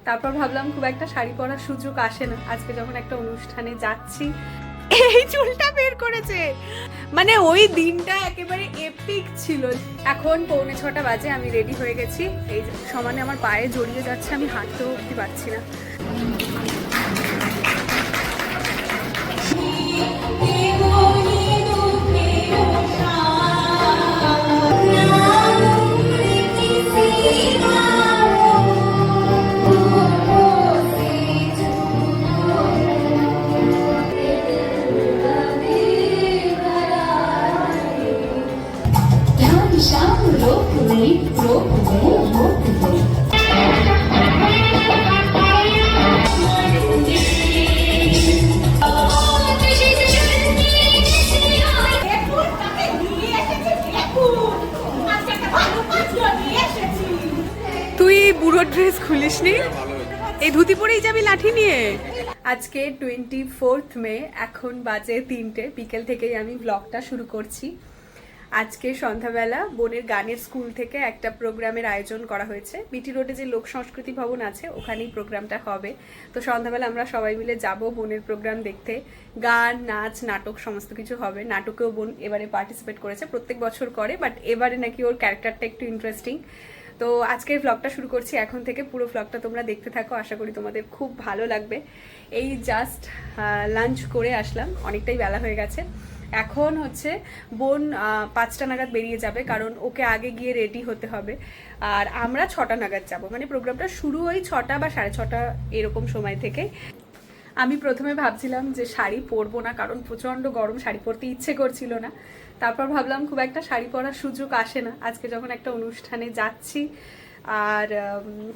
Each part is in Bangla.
তারপর ভাবলাম খুব একটা শাড়ি পরার সুযোগ আসে না, আজকে যখন একটা অনুষ্ঠানে যাচ্ছি। এই চুলটা বের করেছে, মানে ওই দিনটা একেবারে এপিক ছিল। এখন 6:45 বাজে, আমি রেডি হয়ে গেছি। এই যে সমানে আমার পায়ে জড়িয়ে যাচ্ছে, আমি হাঁটতেও অবধি পারছি না। তুই বুড়ো ড্রেস খুলিসনি, এই ধুতি পরেই যাবি লাঠি নিয়ে। আজকে 24 মে, এখন বাজে 3টে, বিকেল থেকেই আমি ব্লগটা শুরু করছি। আজকে সন্ধ্যাবেলা বোনের গানের স্কুল থেকে একটা প্রোগ্রামের আয়োজন করা হয়েছে। বিটি রোডে যে লোক সংস্কৃতি ভবন আছে ওখানেই প্রোগ্রামটা হবে। তো সন্ধ্যাবেলা আমরা সবাই মিলে যাব বোনের প্রোগ্রাম দেখতে। গান, নাচ, নাটক সমস্ত কিছু হবে। নাটকেও বোন এবারে পার্টিসিপেট করেছে, প্রত্যেক বছর করে, বাট এবারে নাকি ওর ক্যারেক্টারটা একটু ইন্টারেস্টিং। তো আজকের ব্লগটা শুরু করছি এখন থেকে, পুরো ব্লগটা তোমরা দেখতে থাকো, আশা করি তোমাদের খুব ভালো লাগবে। এই জাস্ট লাঞ্চ করে আসলাম, অনেকটাই বেলা হয়ে গেছে। এখন হচ্ছে বোন 5টা নাগাদ বেরিয়ে যাবে, কারণ ওকে আগে গিয়ে রেডি হতে হবে। আর আমরা 6টা নাগাদ যাব, মানে প্রোগ্রামটা শুরু ওই 6টা বা 6:30 এরকম সময় থেকে। আমি প্রথমে ভাবছিলাম যে শাড়ি পরবো না, কারণ প্রচণ্ড গরম, শাড়ি পরতে ইচ্ছে করছিল না। তারপর ভাবলাম খুব একটা শাড়ি পরার সুযোগ আসে না, আজকে যখন একটা অনুষ্ঠানে যাচ্ছি, আর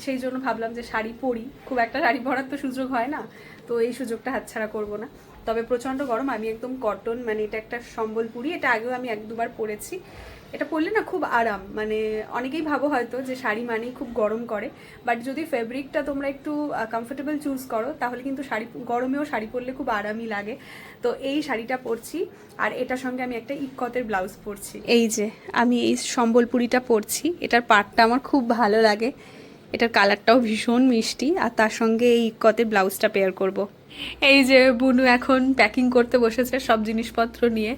সেই জন্য ভাবলাম যে শাড়ি পরি। খুব একটা শাড়ি পরার তো সুযোগ হয় না, তো এই সুযোগটা হাতছাড়া করবো না। তবে প্রচণ্ড গরম, আমি একদম কটন, মানে এটা একটা সম্বলপুরি, এটা আগেও আমি 1-2বার পরেছি। এটা পরলে না খুব আরাম, মানে অনেকেই ভাবো হয়তো যে শাড়ি মানেই খুব গরম করে, বাট যদি ফেব্রিকটা তোমরা একটু কমফোর্টেবল চুজ করো তাহলে কিন্তু শাড়ি গরমেও শাড়ি পরলে খুব আরামই লাগে। তো এই শাড়িটা পরছি, আর এটার সঙ্গে আমি একটা ইক্কতের ব্লাউজ পরছি। এই যে আমি এই সম্বলপুরিটা পরছি, এটার পাটটা আমার খুব ভালো লাগে, এটার কালারটাও ভীষণ মিষ্টি, আর তার সঙ্গে এই ইক্কতের ব্লাউজটা পেয়ার করব। এই যে বুনু এখন প্যাকিং করতে বসেছে সব জিনিসপত্র নিয়ে,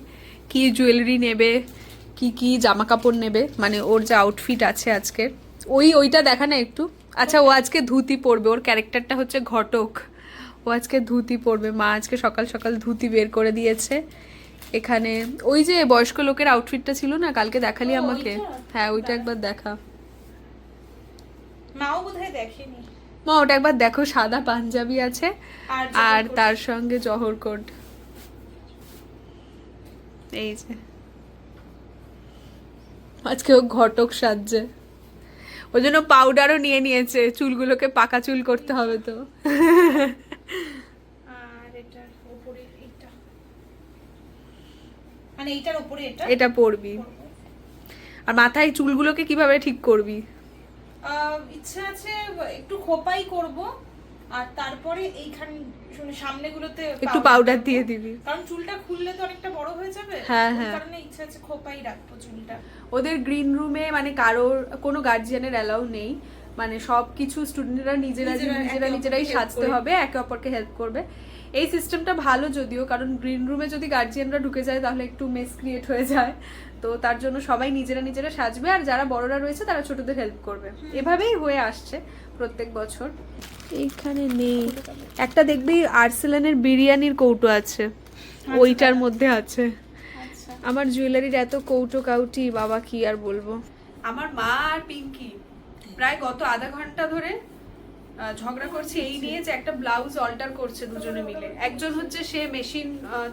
কি জুয়েলারি নেবে, কি কি জামা কাপড় নেবে, মানে ওর যে আউটফিট আছে আজকে, ওইটা দেখা না একটু। আচ্ছা, ও আজকে ধুতি পরবে, ওর ক্যারেক্টারটা হচ্ছে ঘটক, ও আজকে ধুতি পরবে। মা আজকে সকাল সকাল ধুতি বের করে দিয়েছে। এখানে ওই যে বয়স্ক লোকের আউটফিটটা ছিল না, কালকে দেখালি আমাকে। হ্যাঁ, ওইটা একবার দেখা। মাও বোধহয় দেখেনি। মা ওটা একবার দেখো, সাদা পাঞ্জাবি আছে আর তার সঙ্গে জহর কোট। এই যে আজকে ও ঘটক সাজছে, ওই জন্য পাউডারও নিয়ে নিয়েছে, চুলগুলোকে পাকা চুল করতে হবে তো। আর এটার উপরে এটা, মানে এইটার উপরে এটা পরবি। আর মাথায় চুলগুলোকে কিভাবে ঠিক করবি? ইচ্ছা আছে একটু খোপাই করব, আর তারপরে এইখান সামনেগুলোতে একটু পাউডার দিয়ে দিবি, কারণ চুলটা খুললে তো অনেকটা বড় হয়ে যাবে। হ্যাঁ ওই হ্যাঁ, কারণে ইচ্ছা আছে খোপাই রাখবো চুলটা। ওদের গ্রিন রুমে মানে কারোর কোনো গার্জিয়ানের অ্যালাউ নেই, মানে সবকিছু স্টুডেন্টরা নিজেরাই সাজতে হবে, একে অপরকে হেল্প করবে। এই সিস্টেমটা ভালো যদিও, কারণ গ্রিন রুমে যদি গার্জিয়ানরা ঢুকে যায় তাহলে একটু মেস ক্রিয়েট হয়ে যায়। তো তার জন্য সবাই নিজেরা সাজবে, আর যারা বড়রা রয়েছে তারা ছোটদের হেল্প করবে। এভাবেই হয়ে আসছে প্রত্যেক বছর। এইখানে নেই, একটা দেখবি আর্সেলানের বিরিয়ানির কৌটো আছে, ওইটার মধ্যে আছে। আমার জুয়েলারির এত কৌটো কাউটি, বাবা কি আর বলবো। আমার মা আর পিঙ্কি প্রায় গত আধা ঘন্টা ধরে ঝগড়া করছে এই নিয়ে যে একটা ব্লাউজ অল্টার করছে দুজনে মিলে। একজন হচ্ছে সে মেশিন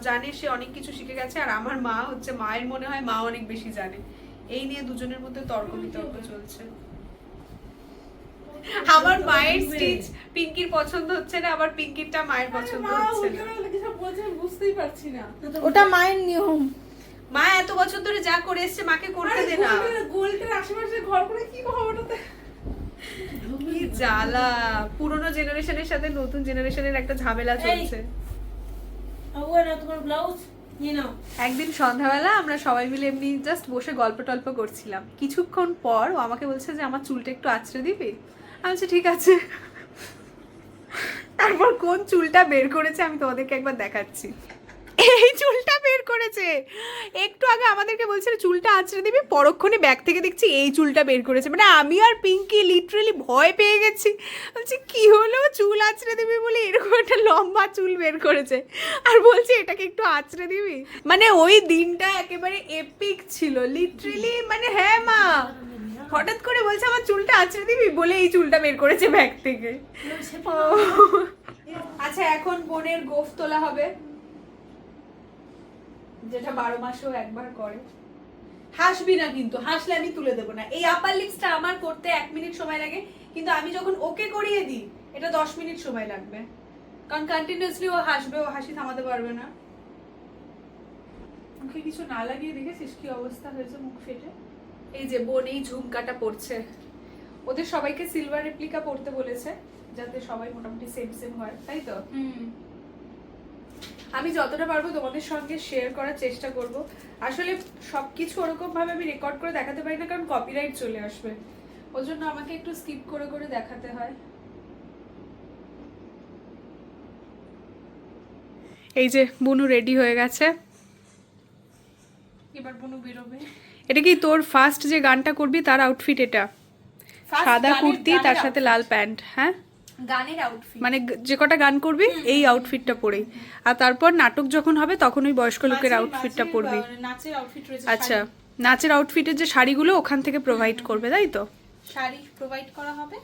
জানে, সে অনেক কিছু শিখে গেছে, আর আমার মা হচ্ছে, মায়ের মনে হয় মা অনেক বেশি জানে। এই নিয়ে দুজনের মধ্যে তর্ক বিতর্ক চলছে। আমার মায়ের স্টিচ পিঙ্কির পছন্দ হচ্ছে না, আবার পিঙ্কিরটা মায়ের পছন্দ হচ্ছে না। বুঝতেই পারছি না, ওটা মায়ের নিয়ম। মা এত বছর ধরে যা করে এসছে মাকে করতে দে না। গোলটার আশেপাশে ঘর করে কি হবে ওটাতে? কি জ্বালা, পুরনো জেনারেশনের সাথে নতুন জেনারেশনের একটা ঝামেলা চলছে। তোমার ব্লাউজ নিয়ে নাও। একদিন সন্ধ্যাবেলা আমরা সবাই মিলে এমনি জাস্ট বসে গল্প টল্প করছিলাম, কিছুক্ষণ পর ও আমাকে বলছে যে আমার চুলটা একটু আঁচড়ে দিবি। আমি বলছি ঠিক আছে। তারপর কোন চুলটা বের করেছে আমি তোমাদেরকে একবার দেখাচ্ছি। এই চুলটা বের করেছে। একটু আগে আমাদেরকে বলছিল চুলটা আঁচড়ে দিবি, পরক্ষণে ব্যাগ থেকে দেখছি এই চুলটা বের করেছে। মানে আমি আর পিঙ্কি লিটারালি ভয় পেয়ে গেছি। বলছি কি হলো, চুল আঁচড়ে দিবি বলে এরকম একটা লম্বা চুল বের করেছে, আর বলছি এটাকে একটু আঁচড়ে দিবি। মানে ওই দিনটা একেবারে এপিক ছিল লিটারালি। মানে হ্যাঁ মা, হঠাৎ করে বলছে আমার চুলটা আঁচড়ে দিবি বলে এই চুলটা বের করেছে ব্যাগ থেকে। আচ্ছা এখন বোনের গোফ তোলা হবে, যেটা 12 মাসেও একবার করে। হাসবি না কিন্তু, হাসলে আমি তুলে দেবো না। এই আপার লিপসটা আমার করতে 1 মিনিট সময় লাগে, কিন্তু আমি যখন ওকে করিয়ে দিই এটা 10 মিনিট সময় লাগবে, কারণ কন্টিনিউয়াসলি ও হাসবে, ও হাসি থামাতে পারবে না। মুখে কিছু না লাগিয়ে দেখেছিস কি অবস্থা হয়েছে মুখ ফেটে। এই যে বোন এই ঝুমকাটা পড়ছে, ওদের সবাইকে সিলভার রেপ্লিকা পড়তে বলেছে যাতে সবাই মোটামুটি সেম সেম হয়, তাই তো? আমি যতটা পারবো তোমাদের সঙ্গে শেয়ার করার চেষ্টা করব। আসলে সবকিছু ওরকম ভাবে আমি রেকর্ড করে দেখাতে পারি না, কারণ কপিরাইট চলে আসবে, ওই জন্য আমাকে একটু স্কিপ করে করে দেখাতে হয়। এই যে বুনু রেডি হয়ে গেছে, এবার বুনু বেরোবে। এটা কি তোর ফার্স্ট যে গানটা করবি তার আউটফিট? এটা সাদা কুর্তি তার সাথে লাল প্যান্ট। হ্যাঁ, গানের আউটফিট, মানে যে কটা গান করবি এই আউটফিটটা পরেই, আর তারপর নাটক যখন হবে তখন ওই বয়স্ক লোকের আউটফিটটা পরবি। নাচের আউটফিট রয়েছে। আচ্ছা, নাচের আউটফিটের যে শাড়িগুলো ওখান থেকে প্রোভাইড করবে, তাই তো? শাড়ি প্রোভাইড করা হবে,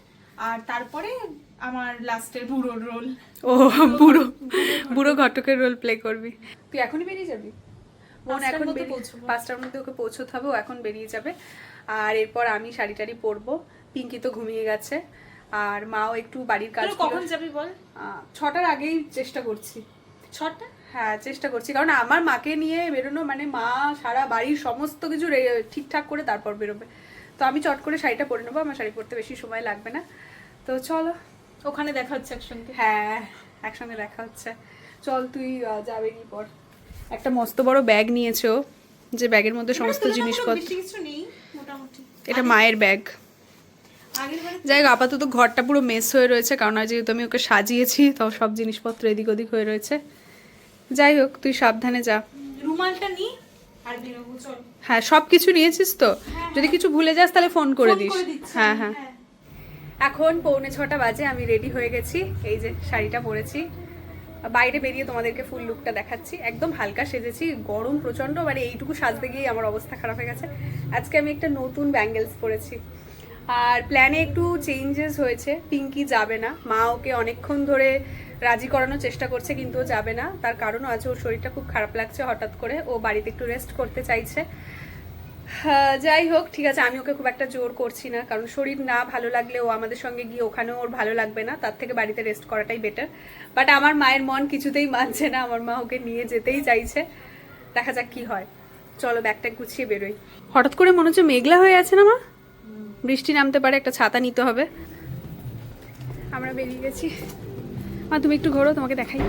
আর তারপরে আমার লাস্টের বুড়োর রোল। ও বুড়ো, বুড়ো ঘটকের রোল প্লে করবি। তুই এখনই বেরিয়ে যাবি? বোন এখন 5টার মধ্যে ওকে পৌঁছতে হবে, ও এখন বেরিয়ে যাবে। আর এরপর আমি শাড়ি টাড়ি পরবো। পিঙ্কি তো ঘুমিয়ে গেছে, আর মাও একটু বাড়ির কাজ। কখন যাবি বল? 6টার আগেই চেষ্টা করছি। 6টা? হ্যাঁ চেষ্টা করছি, কারণ আমার মাকে নিয়ে বেরোনো মানে মা সারা বাড়ির সমস্ত কিছু ঠিকঠাক করে তারপর বেরোবে। তো আমি চট করে শাড়িটা পরে নেবো, আমার শাড়ি পরতে বেশি সময় লাগবে না। তো চলো, ওখানে দেখা হচ্ছে একসঙ্গে। হ্যাঁ একসঙ্গে দেখা হচ্ছে। চল তুই যাবে কি পর। একটা মস্ত বড় ব্যাগ নিয়েছো, যে ব্যাগের মধ্যে সমস্ত জিনিসপত্র। কিছু নেই মোটামুটি। এটা মায়ের ব্যাগ। যাই হোক, আপাতত ঘরটা পুরো মেস হয়ে রয়েছে, কারণ আজ যেহেতু আমি ওকে সাজিয়েছি তো সব জিনিসপত্র এদিক ওদিক হয়ে রয়েছে। যাই হোক, তুই সাবধানে যা। রুমালটা নি আর বেরোবো, চল। হ্যাঁ সব কিছু নিয়েছিস তো? যদি কিছু ভুলে যাস তাহলে ফোন করে দিস। হ্যাঁ হ্যাঁ। এখন 6:45 বাজে, আমি রেডি হয়ে গেছি। এই যে শাড়িটা পরেছি, বাইরে বেরিয়ে তোমাদেরকে ফুল লুকটা দেখাচ্ছি। একদম হালকা সেজেছি, গরম প্রচন্ড, মানে এইটুকু সাজতে গিয়ে আমার অবস্থা খারাপ হয়ে গেছে। আজকে আমি একটা নতুন ব্যাঙ্গেলস পরেছি, আর প্ল্যানে একটু চেঞ্জেস হয়েছে। পিঙ্কি যাবে না, মা ওকে অনেকক্ষণ ধরে রাজি করানোর চেষ্টা করছে কিন্তু ও যাবে না। তার কারণও আছে, ওর শরীরটা খুব খারাপ লাগছে হঠাৎ করে, ও বাড়িতে একটু রেস্ট করতে চাইছে। যাই হোক ঠিক আছে, আমি ওকে খুব একটা জোর করছি না, কারণ শরীর না ভালো লাগলে ও আমাদের সঙ্গে গিয়ে ওখানেও ওর ভালো লাগবে না, তার থেকে বাড়িতে রেস্ট করাটাই বেটার। বাট আমার মায়ের মন কিছুতেই মানছে না, আমার মা ওকে নিয়ে যেতেই চাইছে। দেখা যাক কি হয়। চলো ব্যাগটা গুছিয়ে বেরোই। হঠাৎ করে মনে হচ্ছে মেঘলা হয়ে আছে না মা, বৃষ্টি নামতে পারে, একটা ছাতা নিতে হবে। আমরা বেরিয়ে গেছি। মা তুমি একটু ঘোরো, তোমাকে দেখাই।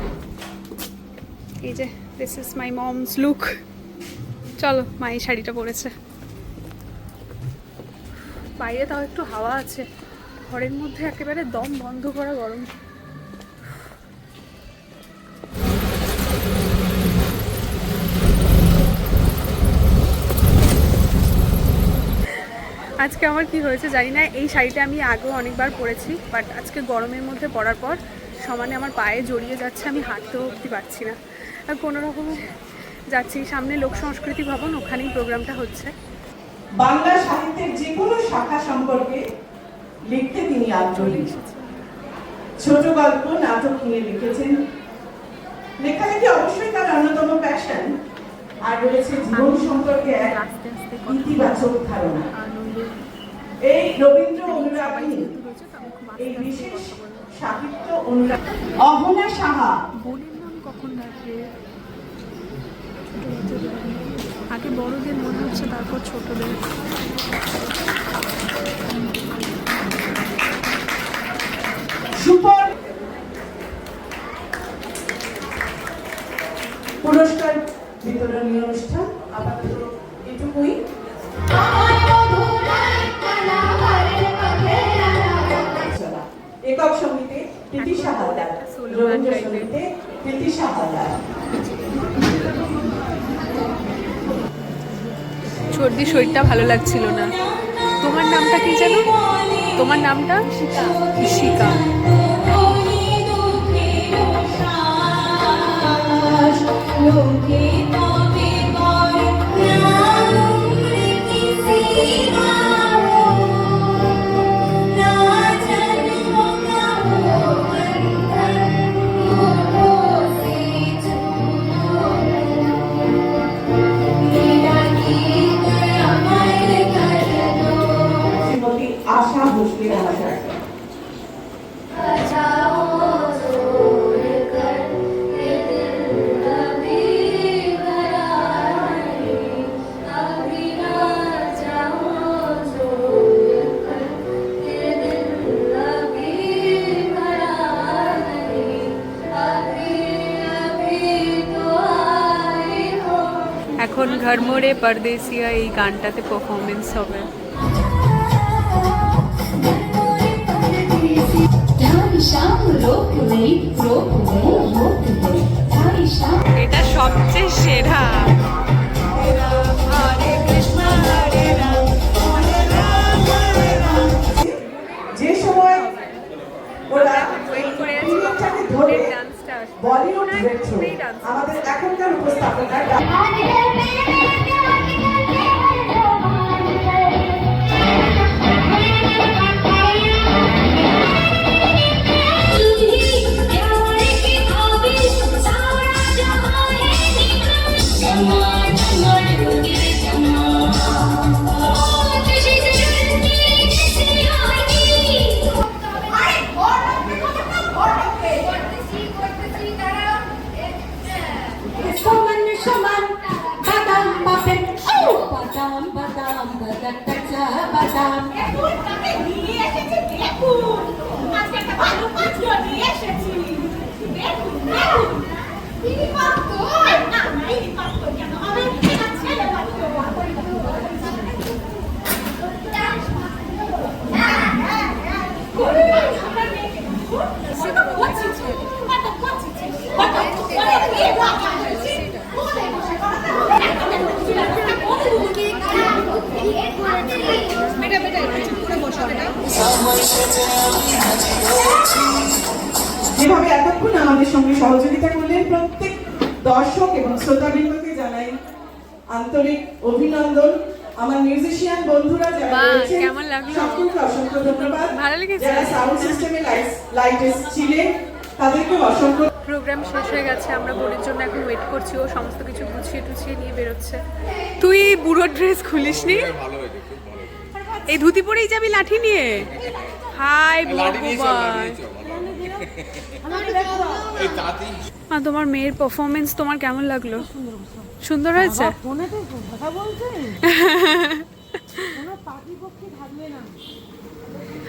এই যে this is my moms look. চলো, মা এই শাড়িটা পরেছে। বাইরে তাও একটু হাওয়া আছে, ঘরের মধ্যে একেবারে দম বন্ধ করা গরম। আজকে আমার কি হয়েছে জানি না, এই শাড়িটা আমি আগেও অনেকবার পরেছি, বাট আজকে গরমের মধ্যে পরার পর সমানে আমার পায়ে জড়িয়ে যাচ্ছে, আমি হাঁটতেও উঠতে পারছি না। আর কোনো রকমে যাচ্ছি, সামনে লোক সংস্কৃতি ভবন, ওখানেই প্রোগ্রামটা হচ্ছে। বাংলা সাহিত্যের যে কোনো শাখা সম্পর্কে লিখতে তিনি আগ্রহী। ছোট গল্প, নাটক নিয়ে লিখেছেন। লেখালেখি অবশ্যই তার অন্যতম প্যাশন, আর রয়েছে জীবন সম্পর্কে এক ইতিবাচক ধারণা। এই রবীন্দ্র অনুরাগী, এই বিশেষ সাহিত্য অনুরাগী অহনা সাহা। বোনের নাম কখন রাখবে? আগে বড়দের মনে হচ্ছে, তারপর ছোটদের। সুপার পুরস্কার বিতরণী অনুষ্ঠান আপাতত এটুকুই। একক সঙ্গীতে তিতিশা হালদার, রবীন্দ্রসঙ্গীতে তিতিশা হালদার। সর্দি শরীরটা ভালো লাগছিল না। তোমার নামটা কি জানো? তোমার নামটা ঈশিকা। শ্রীমতী আশা ভোসলে মহাশয়। এখন ঘর মোড়ে পরদেশিয়া এই গানটাতে পারফরমেন্স হবে। এটা সবচেয়ে সেরা। যে সময় ওরা ওয়েট করে আছি পিরিয়ডটাকে ধরে ডান্সটা বলিউড রেট্রো আমাদের এখনকার উপস্থাপনা যেভাবে এতক্ষণ আমাদের সঙ্গে সহযোগিতা করলেন প্রত্যেক দর্শক এবং শ্রোতাবৃন্দকে জানাই আন্তরিক অভিনন্দন। আমার মিউজিশিয়ান বন্ধুরা যারা রয়েছেন কেমন লাগলো? সকলকে অসংখ্য ধন্যবাদ। ভালো লেগেছে? যারা সাউন্ড সিস্টেমে লাইটেস ছিলেন তাদেরকে অসংখ্য। প্রোগ্রাম শেষ হয়ে গেছে, আমরা বোনের জন্য এখন ওয়েট করছি। ও সমস্ত কিছু গুছিয়ে টুছিয়ে নিয়ে বেরোচ্ছে। তুই বুড়ো ড্রেস খুলিসনি? এই ধুতি পরেই যাবি লাঠি নিয়ে? হাই ভগবান। তোমার মেয়ের পারফরমেন্স তোমার কেমন লাগলো? সুন্দর হয়েছে?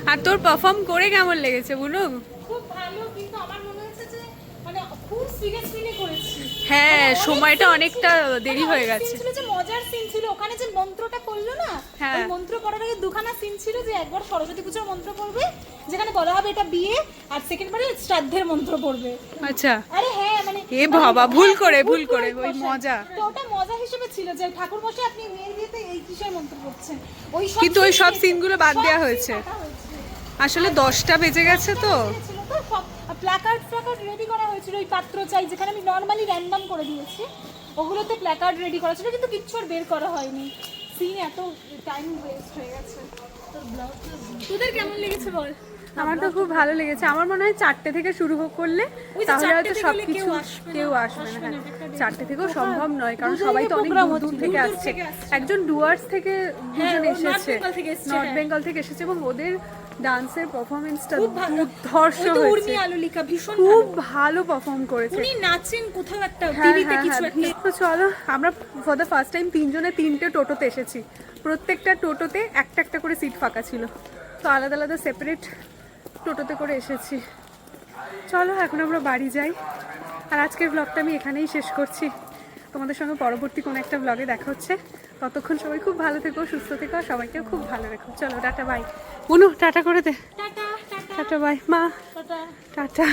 আর তোর পারফর্ম করে কেমন লেগেছে বুনু? খুব ভালো, কিন্তু আমার মনে হচ্ছে যে মানে খুব সিরিয়াসলি করেছি। হ্যাঁ, সময়টা অনেকটা দেরি হয়ে গেছে। ছিল যে মজার সিন ছিল ওখানে, যে মন্ত্রটা করলো না, হ্যাঁ। ওই মন্ত্র পড়ার আগে দুখানা সিন ছিল, যে একবার সরস্বতী পূজার মন্ত্র পড়বে যেখানে বলা হবে এটা বিয়ে, আর সেকেন্ড বারে শ্রাদ্ধের মন্ত্র পড়বে। আচ্ছা, আরে হ্যাঁ, মানে এ বাবা, ভুল করে ওই মজা। তো ওটা মজা হিসেবে ছিল যে ঠাকুর মশাই আপনি মেয়ের বিয়েতে এই কিসের মন্ত্র পড়ছেন, ওই সব কিন্তু ওই সব সিনগুলো বাদ দেওয়া সব হয়েছে। scene কাটা হয়েছে। আসলে 10টা বেজে গেছে তো। প্ল্যাকার্ড রেডি করা হয়েছিল, ওই পাত্র চাই যেখানে আমি নর্মালি র্যান্ডম করে দিয়েছি, ওগুলোতে প্ল্যাকার্ড রেডি করা ছিল, কিন্তু কিচ্ছু আর বের করা হয়নি। সিন এত টাইম ওয়েস্ট হয়ে গেছে। তোদের কেমন লেগেছে বল? আমার তো খুব ভালো লেগেছে। আমার মনে হয় 4টে থেকে শুরু করলে তাহলে হয়তো সবকিছু কেউ আসবে না। হ্যাঁ, 4টে থেকেও সম্ভব নয়, কারণ সবাই তো অনেক দূর থেকে আসছে। একজন ডুয়ার্স থেকে দুজন এসেছে, নর্থ বেঙ্গল থেকে এসেছে, এবং ওদের ডান্সের পারফরমেন্সটা দুর্ধর্ষ হয়েছে। খুব ভালো পারফর্ম করেছে। উনি নাচেন কোথাও একটা হ্যাঁ, টিভিতে কিছু একটা। তো চলো, আমরা ফর দ্য ফার্স্ট টাইম 3টে টোটোতে এসেছি। প্রত্যেকটা টোটোতে একটা একটা করে সিট ফাঁকা ছিল, তো আলাদা আলাদা সেপারেট টোটোতে করে এসেছি। চলো এখন আমরা বাড়ি যাই, আর আজকের ব্লগটা আমি এখানেই শেষ করছি। তোমাদের সঙ্গে পরবর্তী কোনো একটা ব্লগে দেখা হচ্ছে। ততক্ষণ সবাই খুব ভালো থেকো, সুস্থ থেকো, সবাইকে খুব ভালো রেখো। চলো টাটা, বাই। বুনু টাটা করে দে। Tata tata. টাটা বাই মা, টাটা। টাটা।